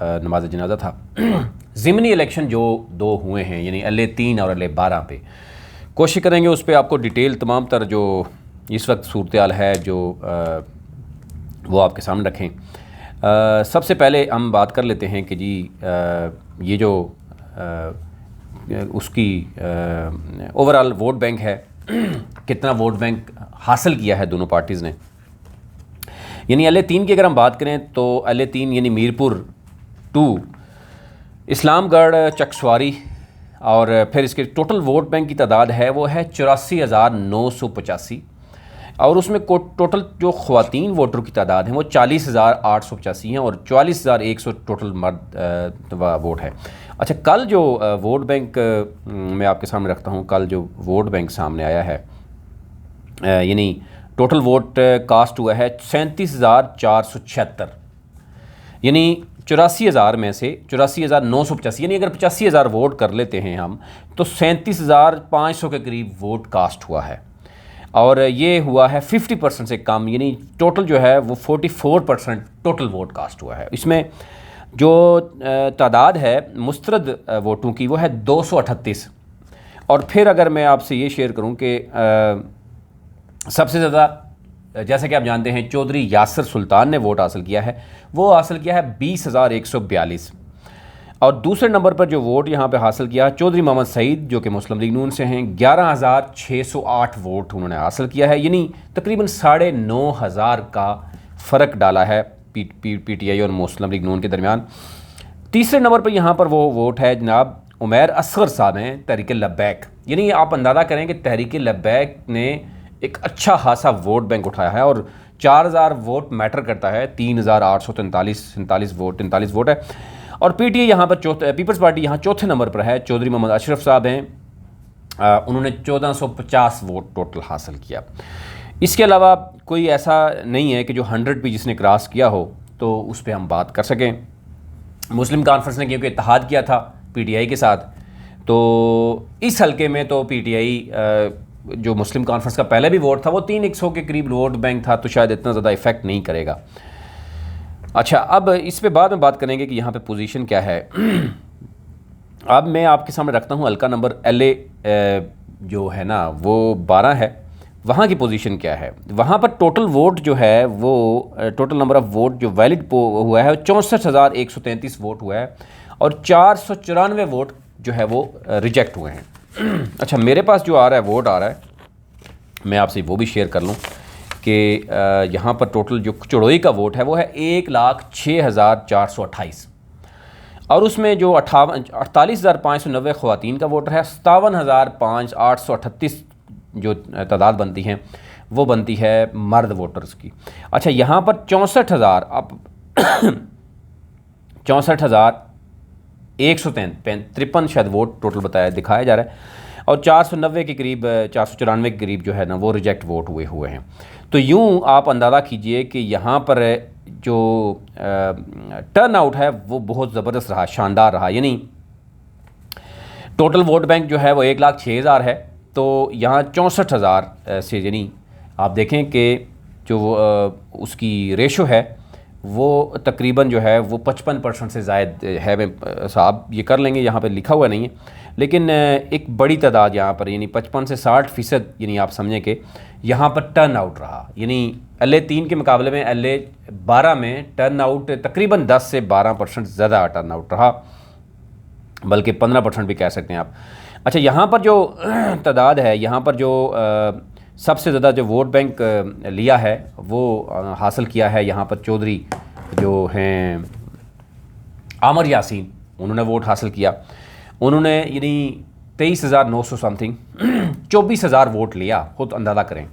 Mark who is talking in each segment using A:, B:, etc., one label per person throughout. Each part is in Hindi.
A: नमाज जनाजा था। ज़िमनी इलेक्शन जो 2 हुए हैं, यानी LA3 और LA12 पे कोशिश करेंगे उस पर आपको डिटेल तमाम तर जो इस वक्त सूरत हाल है जो वो आपके सामने रखें। सबसे पहले हम बात कर लेते हैं कि जी ये जो उसकी ओवरऑल वोट बैंक है, कितना वोट बैंक हासिल किया है दोनों पार्टीज़ ने। यानी LA3 की अगर हम बात करें तो LA3 यानी मीरपुर 2, इस्लामगढ़, चकसवारी और फिर इसके टोटल वोट बैंक की तादाद है वो है 84,985 और उसमें टोटल जो ख़वातीन वोटर की तादाद है वो 40,885 हैं और 44,100 टोटल मर्द वोट है। अच्छा, कल जो वोट बैंक मैं आपके सामने रखता हूँ, कल जो वोट बैंक सामने आया है, यानी टोटल वोट कास्ट हुआ है 37,476, यानी 84,000 में से 84,985, यानी अगर 85,000 वोट कर लेते हैं हम तो 37,500 के करीब वोट कास्ट हुआ है और ये हुआ है 50% से कम, यानी टोटल जो है वो 44% टोटल वोट कास्ट हुआ है। इसमें जो तादाद है मुस्तरद वोटों की वो है 238। और फिर अगर मैं आपसे ये शेयर करूं कि सबसे ज़्यादा, जैसे कि आप जानते हैं, चौधरी यासर सुल्तान ने वोट हासिल किया है, वो हासिल किया है 20,142 और दूसरे नंबर पर जो वोट यहाँ पे हासिल किया है चौधरी मोहम्मद सईद जो कि मुस्लिम लीग नून से हैं, 11,608 वोट उन्होंने हासिल किया है, यानी तकरीबन 9,500 का फ़र्क डाला है PTI और मुस्लिम लीग नून के दरमियान। तीसरे नंबर पर यहाँ पर वो वोट है जनाब उमैर असगर साहब हैं, तहरीक लब्बैक, यानी आप अंदाज़ा करें कि तहरीक लब्बैक ने एक अच्छा खासा वोट बैंक उठाया है और 4,000 वोट मैटर करता है, 3,843 वोट है। और PTI यहाँ पर पीपल्स पार्टी यहाँ चौथे नंबर पर है, चौधरी मोहम्मद अशरफ साहब हैं, उन्होंने 1450 वोट टोटल हासिल किया। इसके अलावा कोई ऐसा नहीं है कि जो 100 पे जिसने क्रॉस किया हो तो उस पर हम बात कर सकें। मुस्लिम कॉन्फ्रेंस ने क्योंकि इत्तेहाद किया था PTI के साथ, तो इस हल्के में तो PTI जो मुस्लिम कॉन्फ्रेंस का पहले भी वोट था वो 300 के करीब वोट बैंक था, तो शायद इतना ज़्यादा इफ़ेक्ट नहीं करेगा। अच्छा, अब इस पे बाद में बात करेंगे कि यहाँ पे पोजीशन क्या है। अब मैं आपके सामने रखता हूँ हल्का नंबर LA जो है ना वो 12 है, वहाँ की पोजीशन क्या है। वहाँ पर टोटल वोट जो है वो टोटल नंबर ऑफ़ वोट जो वैलिड हुआ है 64,133 वोट हुआ है और 494 वोट जो है वो रिजेक्ट हुए हैं। अच्छा, मेरे पास जो आ रहा है वोट आ रहा है, मैं आपसे वो भी शेयर कर लूँ कि यहाँ पर टोटल जो चड़ोई का वोट है वो है 1,06,428 और उसमें जो 48,590 ख़वातीन का वोटर है, 57,838 जो तादाद बनती हैं वो बनती है मर्द वोटर्स की। अच्छा, यहाँ पर 64,153 शायद वोट टोटल दिखाया जा रहा है और 490 के करीब 494 के करीब जो है ना वो रिजेक्ट वोट हुए हैं। तो यूँ आप अंदाज़ा कीजिए कि यहाँ पर जो टर्न आउट है वो बहुत ज़बरदस्त रहा, शानदार रहा, यानी टोटल वोट बैंक जो है वो 1,06,000 है, तो यहाँ 64,000 से, यानी आप देखें कि जो उसकी रेशो है वो तकरीबन जो है वो 55% से ज़ायद है। साहब ये कर लेंगे, यहाँ पे लिखा हुआ नहीं है, लेकिन एक बड़ी तादाद यहाँ पर, यानी 55 से 60%, यानी आप समझें कि यहाँ पर टर्न आउट रहा, यानी LA3 के मुकाबले में LA12 में टर्न आउट तकरीबन 10 से 12% ज़्यादा टर्न आउट रहा, बल्कि 15% भी कह सकते हैं आप। अच्छा, यहाँ पर जो तादाद है, यहाँ पर जो सबसे ज़्यादा जो वोट बैंक लिया है वो हासिल किया है यहाँ पर चौधरी जो हैं आमर यासीन, उन्होंने वोट हासिल किया, उन्होंने यानी 23,900 समथिंग 24,000 वोट लिया, खुद अंदाज़ा करें,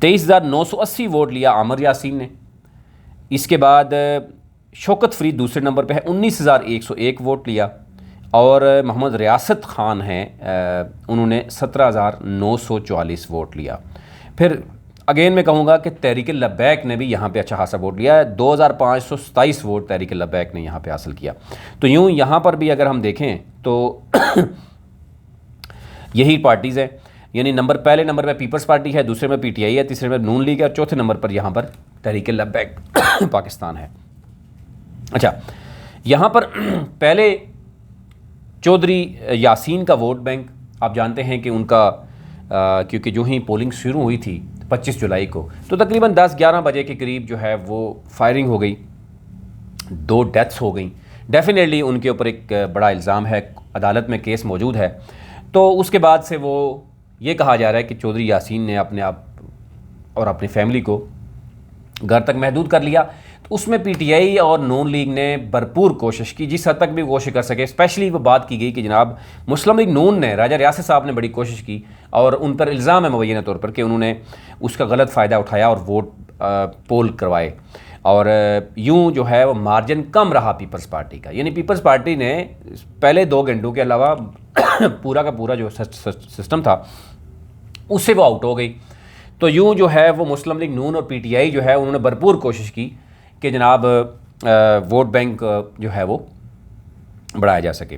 A: 23,980 वोट लिया आमर यासीन ने। इसके बाद शौकत फरीद दूसरे नंबर पे है, 19,101 वोट लिया और मोहम्मद रियासत ख़ान हैं, उन्होंने 17,944 वोट लिया। फिर अगेन मैं कहूँगा कि तहरीक लब्बैक ने भी यहाँ पे अच्छा खासा वोट लिया है, 2,527 वोट तहरीक लब्बैक ने यहाँ पे हासिल किया। तो यूँ यहाँ पर भी अगर हम देखें तो यही पार्टीज़ हैं, यानी पहले नंबर पे पीपल्स पार्टी है, दूसरे में PTI है, तीसरे में नून लीग है और चौथे नंबर पर यहाँ पर तहरीक लब्बैक पाकिस्तान है। अच्छा, यहाँ पर पहले चौधरी यासीन का वोट बैंक आप जानते हैं कि उनका क्योंकि जो ही पोलिंग शुरू हुई थी 25 जुलाई को, तो तकरीबन 10-11 बजे के करीब जो है वो फायरिंग हो गई, 2 डेथ्स हो गई। डेफिनेटली उनके ऊपर एक बड़ा इल्ज़ाम है, अदालत में केस मौजूद है। तो उसके बाद से वो ये कहा जा रहा है कि चौधरी यासीन ने अपने आप और अपनी फैमिली को घर तक महदूद कर लिया। तो उसमें पीटीआई और नून लीग ने भरपूर कोशिश की, जिस हद तक भी कोशिश कर सके। स्पेशली वो बात की गई कि जनाब मुस्लिम लीग नून ने, राजा रियासत साहब ने बड़ी कोशिश की और उन पर इल्ज़ाम है मुबैना तौर पर कि उन्होंने उसका गलत फ़ायदा उठाया और वोट पोल करवाए। और यूं जो है वो मार्जिन कम रहा पीपल्स पार्टी का, यानी पीपल्स पार्टी ने पहले 2 घंटों के अलावा पूरा का पूरा जो सिस्टम था उससे वो आउट हो गई। तो यूं जो है वो मुस्लिम लीग नून और पीटीआई जो है उन्होंने भरपूर कोशिश की कि जनाब वोट बैंक जो है वो बढ़ाया जा सके।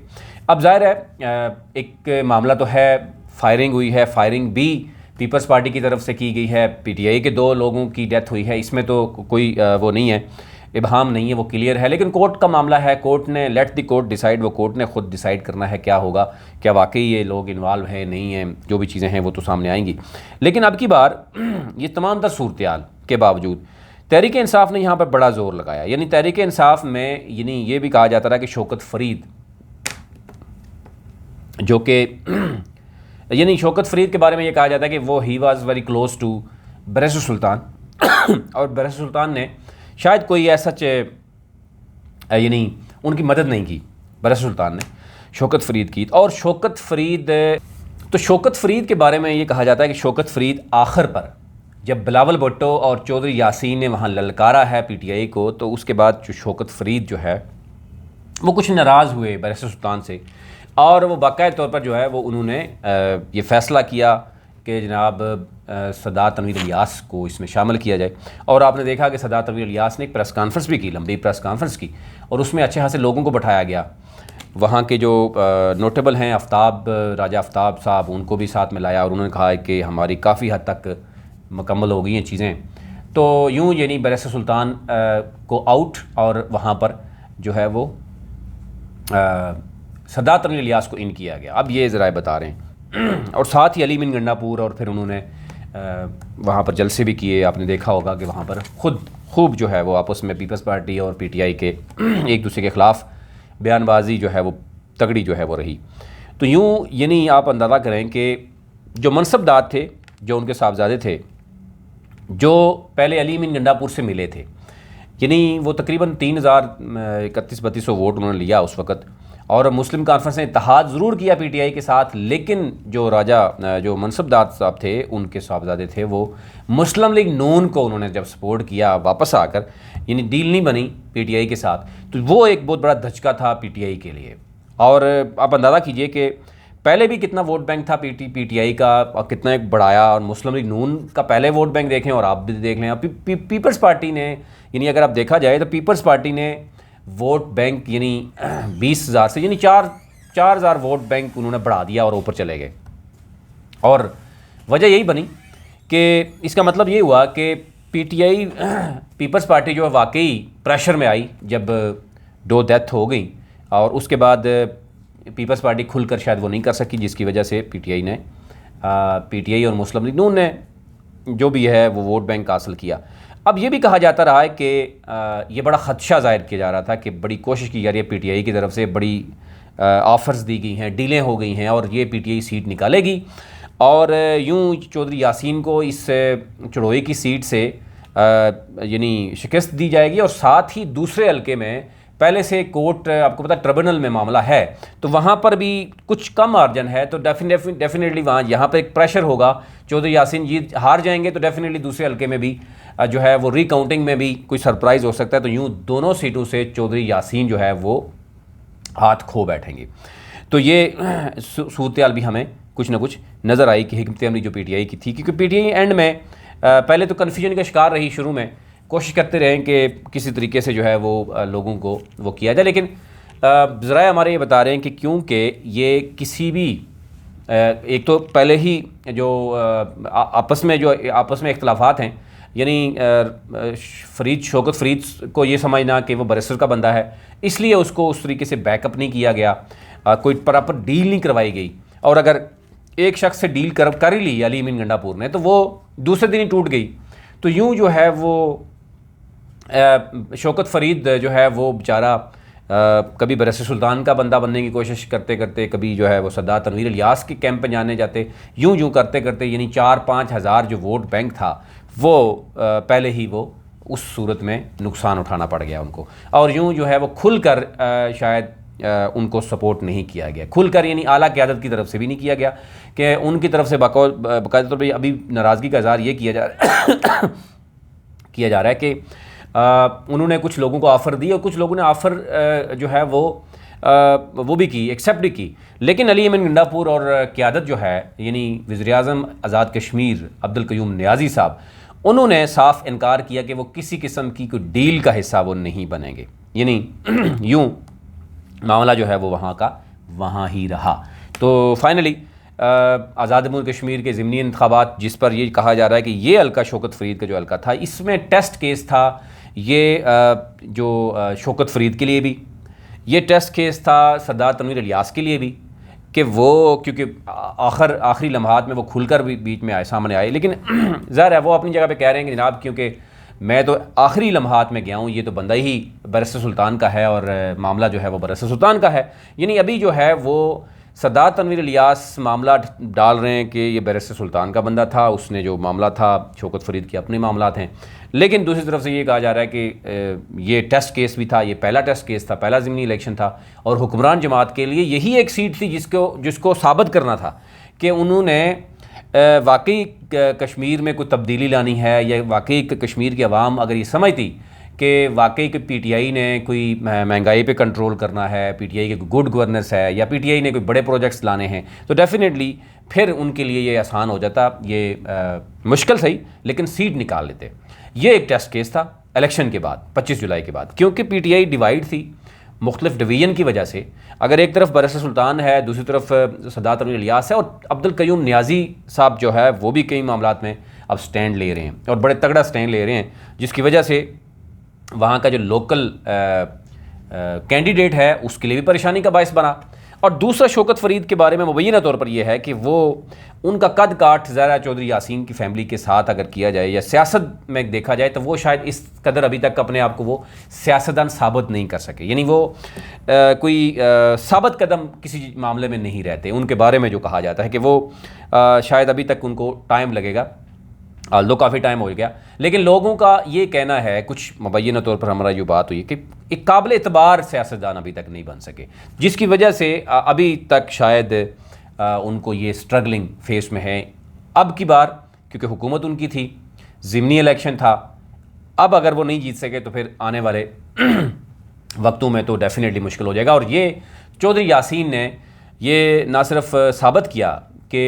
A: अब ज़ाहिर है एक मामला तो है, फायरिंग हुई है, फायरिंग भी पीपल्स पार्टी की तरफ से की गई है, पीटीआई के 2 लोगों की डेथ हुई है, इसमें तो कोई वो नहीं है, इबहाम नहीं है, वो क्लियर है। लेकिन कोर्ट का मामला है, कोर्ट ने लेट द कोर्ट डिसाइड, वो कोर्ट ने खुद डिसाइड करना है क्या होगा, क्या वाकई ये लोग इन्वॉल्व हैं नहीं हैं, जो भी चीज़ें हैं वो तो सामने आएंगी। लेकिन अब की बार ये तमाम तर सूरत के बावजूद तहरीक इंसाफ ने यहाँ पर बड़ा ज़ोर लगाया। यानी तहरीक इंसाफ में यानी ये भी कहा जाता रहा कि शौकत फरीद जो कि यानी शौकत फरीद के बारे में ये कहा जाता है कि वो ही वाज वेरी क्लोज टू बरस सुल्तान और बरस सुल्तान ने शायद कोई ऐसा यानी उनकी मदद नहीं की बरस सुल्तान ने शौकत फरीद की। और शौकत फरीद के बारे में ये कहा जाता है कि शौकत फरीद आखिर पर जब बिलावल भुट्टो और चौधरी यासीन ने वहाँ ललकारा है पीटीआई को, तो उसके बाद जो शौकत फरीद जो है वो कुछ नाराज़ हुए बरस सुल्तान से और वो बाकायदा तौर पर जो है वो उन्होंने ये फ़ैसला किया कि जनाब सदात तनवीर इलियास को इसमें शामिल किया जाए। और आपने देखा कि सदात तनवीर इलियास ने एक प्रेस कॉन्फ्रेंस भी की, लंबी प्रेस कॉन्फ्रेंस की, और उसमें अच्छे खासे लोगों को बैठाया गया। वहाँ के जो नोटेबल हैं राजा आफ्ताब साहब, उनको भी साथ में लाया और उन्होंने कहा कि हमारी काफ़ी हद तक मुकम्मल हो गई हैं चीज़ें। तो यूँ यानी बरस सुल्तान को आउट और वहाँ पर जो है वो सदात तनवीर इलियास को इन किया गया। अब ये ज़रा बता रहे हैं और साथ ही अली बिन गंडापुर, और फिर उन्होंने वहाँ पर जलसे भी किए। आपने देखा होगा कि वहाँ पर खूब जो है वो आपस में पीपल्स पार्टी और पीटीआई के एक दूसरे के ख़िलाफ़ बयानबाजी जो है वो तगड़ी जो है वो रही। तो यूँ यानी आप अंदाज़ा करें कि जो मनसबदार थे, जो उनके साहबजादे थे, जो पहले अली बिन गंडापुर से मिले थे, यानी वो तकरीबन 3031-3200 वोट उन्होंने लिया उस वक़्त। और मुस्लिम कॉन्फ्रेंस ने इत्तेहाद ज़रूर किया पीटीआई के साथ, लेकिन जो मनसबदार साहब थे, उनके साहबजादे थे, वो मुस्लिम लीग नून को उन्होंने जब सपोर्ट किया वापस आकर, यानी डील नहीं बनी पीटीआई के साथ, तो वो एक बहुत बड़ा धचका था पीटीआई के लिए। और आप अंदाज़ा कीजिए कि पहले भी कितना वोट बैंक था पीटीआई का और कितना एक बढ़ाया। और मुस्लिम लीग नून का पहले वोट बैंक देखें और आप भी देख लें, पीपल्स पार्टी ने, यानी अगर आप देखा जाए तो पीपल्स पार्टी ने वोट बैंक यानी 20,000 से यानी 4,000 वोट बैंक उन्होंने बढ़ा दिया और ऊपर चले गए। और वजह यही बनी कि इसका मतलब ये हुआ कि पीटीआई पीपल्स पार्टी जो है वाकई प्रेशर में आई जब 2 डेथ हो गई, और उसके बाद पीपल्स पार्टी खुलकर शायद वो नहीं कर सकी, जिसकी वजह से पीटीआई और मुस्लिम लीग नून ने जो भी है वो वोट बैंक हासिल किया। अब ये भी कहा जाता रहा है कि ये बड़ा ख़दशा ज़ाहिर किया जा रहा था कि बड़ी कोशिश की जा रही है पीटीआई की तरफ से, बड़ी ऑफ़र्स दी गई हैं, डीलें हो गई हैं और ये पीटीआई सीट निकालेगी। और यूँ चौधरी यासीन को इस चढ़ोई की सीट से यानी शिकस्त दी जाएगी। और साथ ही दूसरे हल्के में पहले से कोर्ट, आपको पता ट्रिब्यूनल में मामला है, तो वहाँ पर भी कुछ कम मार्जिन है, तो डेफिनेटली यहाँ पर एक प्रेशर होगा। चौधरी यासीन जीत हार जाएंगे तो डेफिनेटली दूसरे हल्के में भी जो है वो रिकाउंटिंग में भी कोई सरप्राइज़ हो सकता है। तो यूँ दोनों सीटों से चौधरी यासीन जो है वो हाथ खो बैठेंगे। तो ये सूरत भी हमें कुछ ना कुछ नज़र आई कि हिकमत अमली जो पीटीआई की थी, क्योंकि पीटीआई एंड में पहले तो कन्फ्यूजन का शिकार रही, शुरू में कोशिश करते रहे कि किसी तरीके से जो है वो लोगों को वो किया जाए, लेकिन ज़रा हमारे ये बता रहे हैं कि क्योंकि ये किसी भी एक तो पहले ही जो आपस में इख्तलाफात हैं, यानी शौकत फरीद को ये समझना कि वो बैरिस्टर का बंदा है, इसलिए उसको उस तरीके से बैकअप नहीं किया गया, कोई प्रॉपर डील नहीं करवाई गई। और अगर एक शख्स से डील कर ही ली अली अमीन गंडापुर ने, तो वो दूसरे दिन ही टूट गई। तो यूँ जो है वो शौकत फरीद जो है वो बेचारा कभी बैरिस्टर सुल्तान का बंदा बनने की कोशिश करते करते, कभी जो है वो सरदार तनवीर इलियास के कैंप में जाने जाते, यूं करते करते यानी 4-5 हज़ार जो वोट बैंक था वो पहले ही वो उस सूरत में नुकसान उठाना पड़ गया उनको। और यूं जो है वो खुल कर शायद उनको सपोर्ट नहीं किया गया, खुलकर यानी आला क़यादत की तरफ से भी नहीं किया गया कि उनकी तरफ से बाकायदा तौर पर अभी नाराज़गी का इज़हार ये किया जा रहा है कि उन्होंने कुछ लोगों को ऑफ़र दी और कुछ लोगों ने ऑफ़र जो है वो भी की, एक्सेप्ट भी की। लेकिन अली अमीन गंडापुर और क़यादत जो है यानी वज़ीर-ए-आज़म आज़ाद कश्मीर अब्दुल क़य्यूम नियाज़ी साहब, उन्होंने साफ इनकार किया कि वो किसी किस्म की कोई डील का हिस्सा वो नहीं बनेंगे। यानी यूँ मामला जो है वो वहाँ का वहाँ ही रहा। तो फाइनली आज़ाद जम्मू कश्मीर के ज़िमनी इंतखाबात, जिस पर ये कहा जा रहा है कि ये हल्का शौकत फरीद का जो हल्का था, इसमें टेस्ट केस था ये जो शौकत फरीद के लिए भी, ये टेस्ट केस था सरदार तनवीर इलियास के लिए भी, कि वो क्योंकि आखिरी लम्हात में वो खुलकर भी बीच में सामने आए। लेकिन ज़ाहिर है वो अपनी जगह पे कह रहे हैं कि जनाब क्योंकि मैं तो आखिरी लम्हात में गया हूँ, ये तो बंदा ही बैरिस्टर सुल्तान का है और मामला जो है वो बैरिस्टर सुल्तान का है। यानी अभी जो है वो सरदार तनवीर इलियास मामला डाल रहे हैं कि ये बैरिस्टर सुल्तान का बंदा था, उसने जो मामला था शौकत फरीद के अपने मामलात हैं। लेकिन दूसरी तरफ से ये कहा जा रहा है कि ये टेस्ट केस भी था, ये पहला टेस्ट केस था, पहला ज़िमनी इलेक्शन था और हुक्मरान जमात के लिए यही एक सीट थी जिसको साबित करना था कि उन्होंने वाकई कश्मीर में कोई तब्दीली लानी है, या वाकई कश्मीर की आवाम अगर ये समझती कि वाकई कि पीटीआई ने कोई महंगाई पे कंट्रोल करना है, पीटीआई के गुड गवर्नेंस है, या पीटीआई ने कोई बड़े प्रोजेक्ट्स लाने हैं, तो डेफिनेटली फिर उनके लिए ये आसान हो जाता, ये मुश्किल सही लेकिन सीट निकाल लेते। ये एक टेस्ट केस था इलेक्शन के बाद 25 जुलाई के बाद, क्योंकि पीटीआई डिवाइड थी मुख्तलिफ डिवीजन की वजह से। अगर एक तरफ बैरिस्टर सुल्तान है, दूसरी तरफ सरदार तनवीर इलियास है, और अब्दुल क़य्यूम नियाज़ी साहब जो है वो भी कई मामलात में अब स्टैंड ले रहे हैं और बड़े तगड़ा स्टैंड ले रहे हैं, जिसकी वजह से वहाँ का जो लोकल कैंडिडेट है उसके लिए भी परेशानी का बायस बना। और दूसरा शौकत फरीद के बारे में मुबैना तौर पर यह है कि वो उनका कद काठ ज़ाहिरा चौधरी यासीन की फ़ैमिली के साथ अगर किया जाए या सियासत में देखा जाए तो वो शायद इस कदर अभी तक अपने आप को वो सियासतदान साबित नहीं कर सके। यानी वो कोई साबित कदम किसी मामले में नहीं रहते। उनके बारे में जो कहा जाता है कि वो शायद अभी तक उनको टाइम लगेगा, दो काफ़ी टाइम हो गया। लेकिन लोगों का ये कहना है, कुछ मुबैना तौर पर हमारा जो बात हुई कि एक काबिल एतबार सियासतदान अभी तक नहीं बन सके, जिसकी वजह से अभी तक शायद उनको ये स्ट्रगलिंग फेस में है। अब की बार क्योंकि हुकूमत उनकी थी, ज़िमनी इलेक्शन था, अब अगर वो नहीं जीत सके तो फिर आने वाले वक्तों में तो डेफिनेटली मुश्किल हो जाएगा। और ये चौधरी यासीन ने ये ना सिर्फ साबित किया कि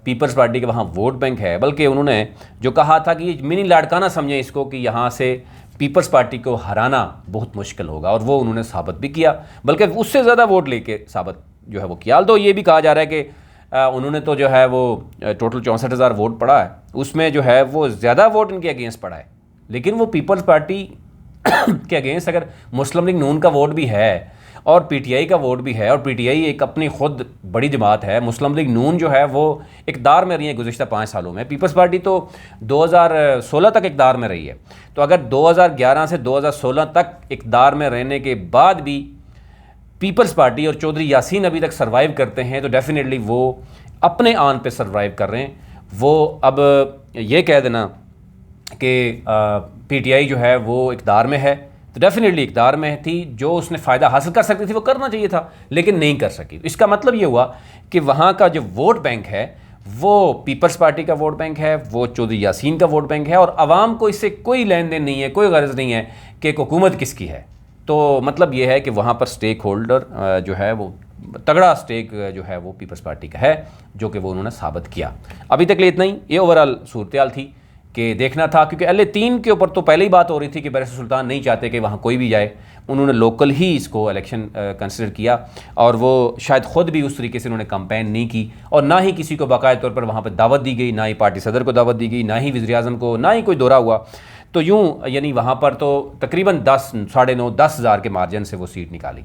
A: पीपल्स पार्टी के वहाँ वोट बैंक है, बल्कि उन्होंने जो कहा था कि मिनी लाड़काना समझें इसको कि यहाँ से पीपल्स पार्टी को हराना बहुत मुश्किल होगा, और वो उन्होंने साबित भी किया, बल्कि उससे ज़्यादा वोट लेके साबित जो है वो किया। तो ये भी कहा जा रहा है कि उन्होंने तो जो है वो टोटल 64,000 वोट पड़ा है, उसमें जो है वो ज़्यादा वोट इनके अगेंस्ट पड़ा है। लेकिन वो पीपल्स पार्टी के अगेंस्ट अगर मुस्लिम लीग नून का वोट भी है और पीटीआई का वोट भी है, और पीटीआई एक अपनी खुद बड़ी जमात है, मुस्लिम लीग नून जो है वो इक़्तिदार में रही है गुज़िश्ता 5 सालों में, पीपल्स पार्टी तो 2016 तक इक़्तिदार में रही है। तो अगर 2011 से 2016 तक इक़्तिदार में रहने के बाद भी पीपल्स पार्टी और चौधरी यासीन अभी तक सर्वाइव करते हैं, तो डेफिनेटली वो अपने आन पे सर्वाइव कर रहे हैं। वो अब ये कह देना कि पीटीआई जो है वो इक़्तिदार में है, तो डेफिनेटली इक़्तिदार में थी, जो उसने फ़ायदा हासिल कर सकती थी वो करना चाहिए था, लेकिन नहीं कर सकी। इसका मतलब ये हुआ कि वहाँ का जो वोट बैंक है वो पीपल्स पार्टी का वोट बैंक है, वो चौधरी यासीन का वोट बैंक है, और आवाम को इससे कोई लेन देन नहीं है, कोई गर्ज नहीं है कि हुकूमत किसकी है। तो मतलब ये है कि वहाँ पर स्टेक होल्डर जो है वो तगड़ा स्टेक जो है वो पीपल्स पार्टी का है, जो कि वो उन्होंने साबित किया। अभी तक लिए इतना ही। ये ओवरऑल सूरत हाल थी कि देखना था, क्योंकि LA-3 के ऊपर तो पहले ही बात हो रही थी कि बैरिस्टर सुल्तान नहीं चाहते कि वहाँ कोई भी जाए। उन्होंने लोकल ही इसको इलेक्शन कंसिडर किया और वो शायद ख़ुद भी उस तरीके से उन्होंने कैंपेन नहीं की और ना ही किसी को बाकायदा तौर पर वहाँ पर दावत दी गई, ना ही पार्टी सदर को दावत दी गई, ना ही वज़ीर-ए-आज़म को, ना ही कोई दौरा हुआ। तो यूँ यानी वहाँ पर तो तकरीबन 10, साढ़े 9-10 हज़ार के मार्जिन से वो सीट निकाली।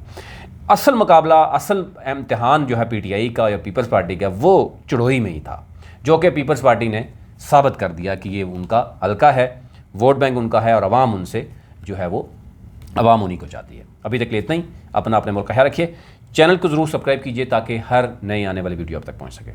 A: असल मुकाबला, असल इम्तिहान जो है PTI का या पीपल्स पार्टी का, वो चढ़ोई में ही था, जो कि पीपल्स पार्टी ने साबित कर दिया कि ये उनका हल्का है, वोट बैंक उनका है और अवाम उनसे जो है वो अवाम उन्हीं को चाहती है। अभी तक इतना ही। अपना अपने मुल्क का ख्याल रखिए। चैनल को ज़रूर सब्सक्राइब कीजिए ताकि हर नई आने वाली वीडियो आप तक पहुँच सके।